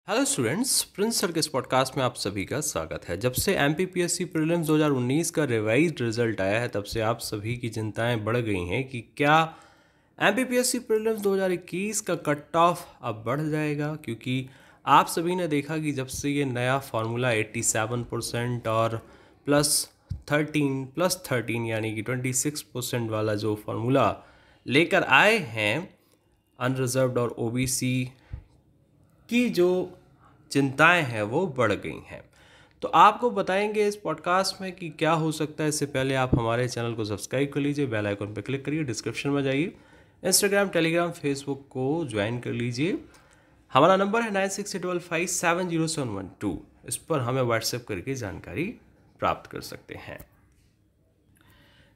Hello students, Prince sir के इस podcast में आप सभी का स्वागत है। जब से एमपीपीएससी प्रीलिम्स 2019 का रिवाइज्ड रिजल्ट आया है, तब से आप सभी की चिंताएं बढ़ गई हैं कि क्या एमपीपीएससी प्रीलिम्स 2021 का कट ऑफ अब बढ़ जाएगा। क्योंकि आप सभी ने देखा कि जब से ये नया फार्मूला 87% और +13 यानी कि 26% वाला जो फार्मूला लेकर आए हैं, अनरिजर्व्ड और ओबीसी की जो चिंताएं हैं वो बढ़ गई हैं। तो आपको बताएंगे इस पॉडकास्ट में कि क्या हो सकता है। इससे पहले आप हमारे चैनल को सब्सक्राइब कर लीजिए, बेल आइकन पर क्लिक करिए, डिस्क्रिप्शन में जाइए, इंस्टाग्राम, टेलीग्राम, फेसबुक को ज्वाइन कर लीजिए। हमारा नंबर है 9685570712। इस पर हमें व्हाट्सएप करके जानकारी प्राप्त कर सकते हैं।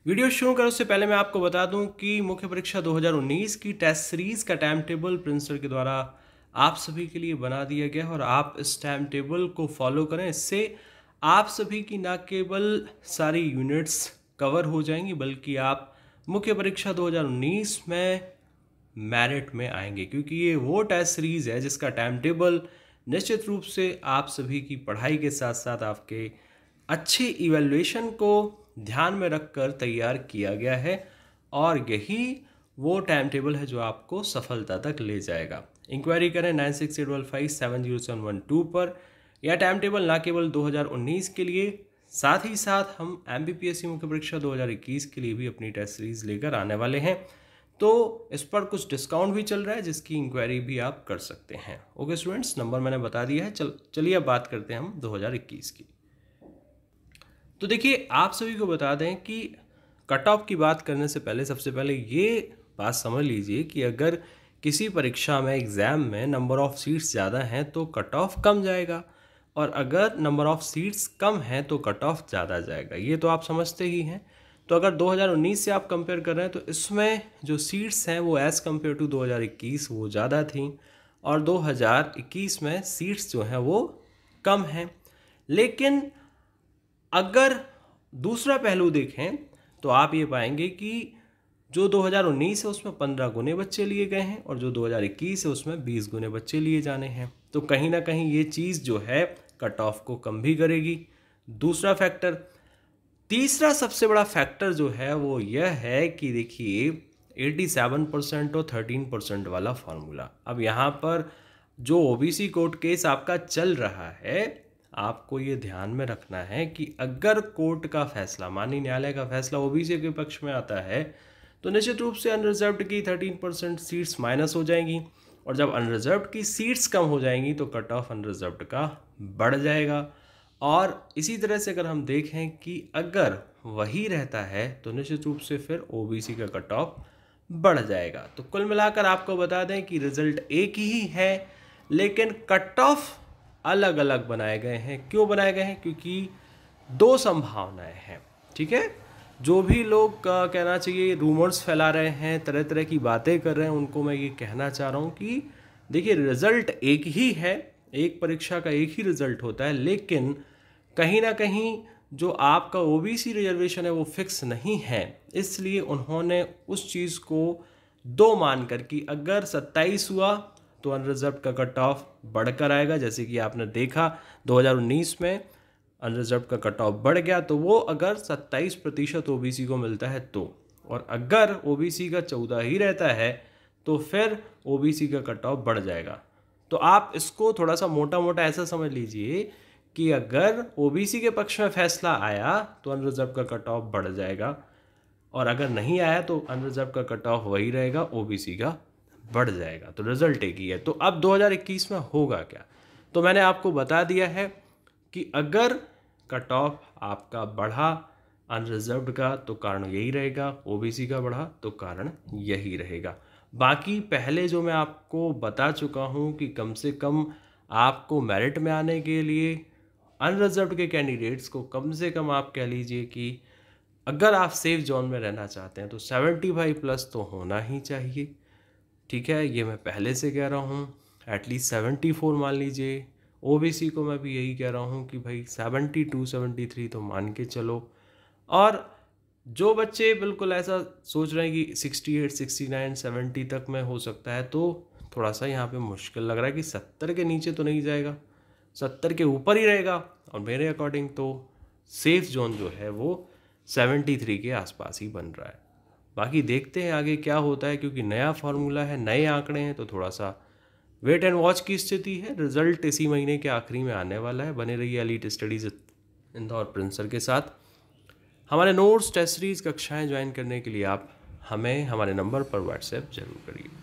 वीडियो शुरू करने से पहले मैं आपको बता दूं कि मुख्य परीक्षा 2019 की टेस्ट सीरीज का टाइम टेबल प्रिंस सर के द्वारा आप सभी के लिए बना दिया गया है और आप इस टाइम टेबल को फॉलो करें। इससे आप सभी की न केवल सारी यूनिट्स कवर हो जाएंगी, बल्कि आप मुख्य परीक्षा 2019 में मेरिट में आएंगे। क्योंकि ये वो टेस्ट सीरीज है जिसका टाइम टेबल निश्चित रूप से आप सभी की पढ़ाई के साथ साथ आपके अच्छे इवैल्यूएशन को ध्यान में रखकर तैयार किया गया है, और यही वो टाइम टेबल है जो आपको सफलता तक ले जाएगा। इंक्वायरी करें 9685570712 पर। यह टाइम टेबल ना केवल 2019 के लिए, साथ ही साथ हम एमपीपीएससी मुख्य परीक्षा 2021 के लिए भी अपनी टेस्ट सीरीज लेकर आने वाले हैं। तो इस पर कुछ डिस्काउंट भी चल रहा है, जिसकी इंक्वायरी भी आप कर सकते हैं। ओके स्टूडेंट्स, नंबर मैंने बता दिया है। चलिए अब बात करते हैं हम 2021 की। तो देखिए, आप सभी को बता दें कि कट ऑफ की बात करने से पहले सबसे पहले ये बात समझ लीजिए कि अगर किसी परीक्षा में, एग्ज़ाम में नंबर ऑफ़ सीट्स ज़्यादा हैं तो कट ऑफ कम जाएगा, और अगर नंबर ऑफ़ सीट्स कम हैं तो कट ऑफ ज़्यादा जाएगा। ये तो आप समझते ही हैं। तो अगर 2019 से आप कंपेयर कर रहे हैं तो इसमें जो सीट्स हैं वो एज़ कम्पेयर टू 2021 वो ज़्यादा थी, और 2021 में सीट्स जो हैं वो कम हैं। लेकिन अगर दूसरा पहलू देखें तो आप ये पाएंगे कि जो 2019 है उसमें 15 गुने बच्चे लिए गए हैं, और जो 2021 है उसमें 20 गुने बच्चे लिए जाने हैं। तो कहीं ना कहीं ये चीज़ जो है कट ऑफ को कम भी करेगी। दूसरा फैक्टर। तीसरा सबसे बड़ा फैक्टर जो है वो यह है कि देखिए 87% और 13% वाला फार्मूला। अब यहाँ पर जो ओबीसी कोर्ट केस आपका चल रहा है, आपको ये ध्यान में रखना है कि अगर कोर्ट का फैसला, माननीय न्यायालय का फैसला ओबीसी के पक्ष में आता है तो निश्चित रूप से अनरिजर्व्ड की 13% सीट्स माइनस हो जाएंगी, और जब अनरिजर्व्ड की सीट्स कम हो जाएंगी तो कट ऑफ अनरिजर्व्ड का बढ़ जाएगा। और इसी तरह से अगर हम देखें कि अगर वही रहता है तो निश्चित रूप से फिर ओबीसी का कट ऑफ बढ़ जाएगा। तो कुल मिलाकर आपको बता दें कि रिजल्ट एक ही है, लेकिन कट ऑफ अलग अलग बनाए गए हैं। क्यों बनाए गए हैं? क्योंकि दो संभावनाएं हैं। ठीक है, जो भी लोग कहना चाहिए रूमर्स फैला रहे हैं, तरह तरह की बातें कर रहे हैं, उनको मैं ये कहना चाह रहा हूँ कि देखिए, रिजल्ट एक ही है, एक परीक्षा का एक ही रिजल्ट होता है, लेकिन कहीं ना कहीं जो आपका ओबीसी रिजर्वेशन है वो फिक्स नहीं है। इसलिए उन्होंने उस चीज़ को दो मानकर कि अगर 27 हुआ तो अनरिजर्व्ड का कट ऑफ बढ़कर आएगा, जैसे कि आपने देखा 2019 में अनरिजर्व्ड का कट ऑफ बढ़ गया, तो वो अगर 27% ओबीसी को मिलता है तो, और अगर ओबीसी का 14 ही रहता है तो फिर ओबीसी का कट ऑफ बढ़ जाएगा। तो आप इसको थोड़ा सा मोटा मोटा ऐसा समझ लीजिए कि अगर ओबीसी के पक्ष में फैसला आया तो अनरिजर्व का कट ऑफ बढ़ जाएगा, और अगर नहीं आया तो अनरिजर्व का कट ऑफ वही रहेगा, ओबीसी का बढ़ जाएगा। तो रिजल्ट एक ही है। तो अब 2021 में होगा क्या? तो मैंने आपको बता दिया है कि अगर कट ऑफ आपका बढ़ा अनरिजर्व्ड का तो कारण यही रहेगा, ओबीसी का बढ़ा तो कारण यही रहेगा। बाकी पहले जो मैं आपको बता चुका हूँ कि कम से कम आपको मेरिट में आने के लिए अनरिजर्व्ड के कैंडिडेट्स को कम से कम आप कह लीजिए कि अगर आप सेफ जोन में रहना चाहते हैं तो 75+ तो होना ही चाहिए। ठीक है, ये मैं पहले से कह रहा हूँ। एटलीस्ट 74 मान लीजिए। ओबीसी को मैं भी यही कह रहा हूँ कि भाई 72 73 तो मान के चलो। और जो बच्चे बिल्कुल ऐसा सोच रहे हैं कि 68 69 70 तक में हो सकता है, तो थोड़ा सा यहाँ पे मुश्किल लग रहा है कि 70 के नीचे तो नहीं जाएगा, 70 के ऊपर ही रहेगा। और मेरे अकॉर्डिंग तो सेफ जोन जो है वो 73 के आसपास ही बन रहा है। बाकी देखते हैं आगे क्या होता है, क्योंकि नया फार्मूला है, नए आंकड़े हैं, तो थोड़ा सा वेट एंड वॉच की स्थिति है। रिजल्ट इसी महीने के आखिरी में आने वाला है। बने रहिए एलीट स्टडीज़ इंदौर प्रिंसर के साथ। हमारे नोट्स, टेस्ट सीरीज, कक्षाएं ज्वाइन करने के लिए आप हमें हमारे नंबर पर व्हाट्सएप जरूर करिए।